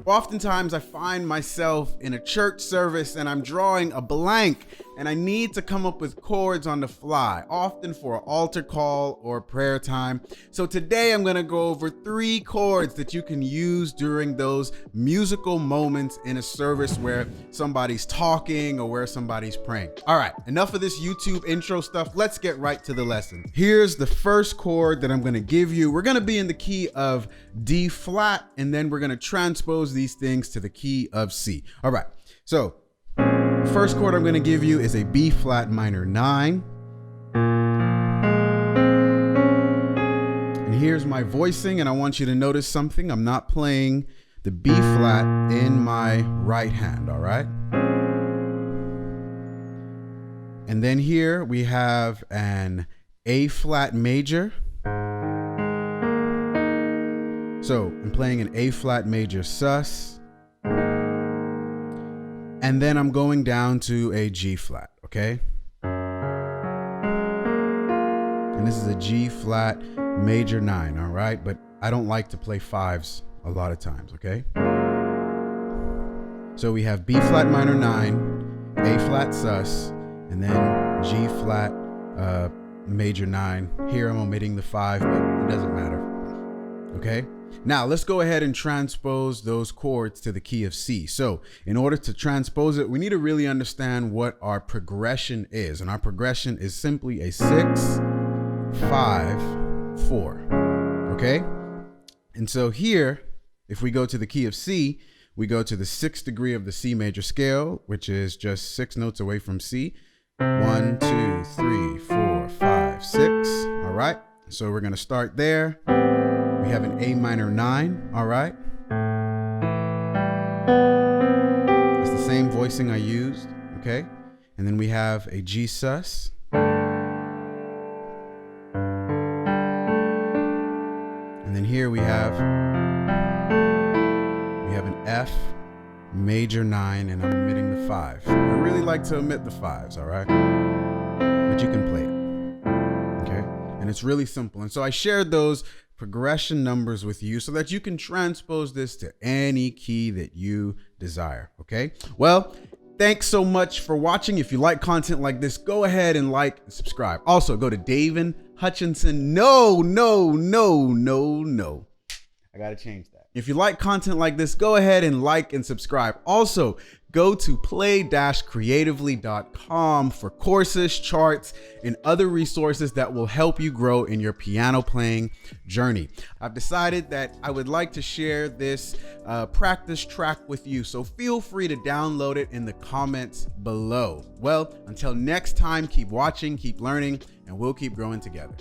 Oftentimes I find myself in a church service and I'm drawing a blank and I need to come up with chords on the fly, often for an altar call or prayer time. So today I'm gonna go over 3 chords that you can use during those musical moments in a service where somebody's talking or where somebody's praying. All right, enough of this YouTube intro stuff. Let's get right to the lesson. Here's the first chord that I'm gonna give you. We're gonna be in the key of D flat, and then we're gonna transpose these things to the key of C. All right, so the first chord I'm going to give you is a B flat minor 9. And here's my voicing, and I want you to notice something. I'm not playing the B flat in my right hand, all right? And then here we have an A flat major. So I'm playing an A flat major sus. And then I'm going down to a G flat, okay? And this is a G flat major 9, all right? But I don't like to play 5s a lot of times, okay? So we have B flat minor 9, A flat sus, and then G flat major 9. Here I'm omitting the 5, but it doesn't matter, okay? Now let's go ahead and transpose those chords to the key of C. So in order to transpose it, we need to really understand what our progression is. And our progression is simply a 6, 5, 4, okay? And so here, if we go to the key of C, we go to the 6th degree of the C major scale, which is just 6 notes away from C. 1, 2, 3, 4, 5, 6, all right? So we're gonna start there. We have an A minor 9, all right? It's the same voicing I used, okay? And then we have a G sus. And then here we have an F major 9, and I'm omitting the 5. I really like to omit the 5s, all right? But you can play it, okay? And it's really simple. And so I shared those progression numbers with you so that you can transpose this to any key that you desire, okay? Well, thanks so much for watching. If you like content like this, go ahead and like and subscribe. Also, go to Davin Hutchinson. No. I gotta change that. If you like content like this, go ahead and like and subscribe. Also, go to play-creatively.com for courses, charts, and other resources that will help you grow in your piano playing journey. I've decided that I would like to share this practice track with you, so feel free to download it in the comments below. Well, until next time, keep watching, keep learning, and we'll keep growing together.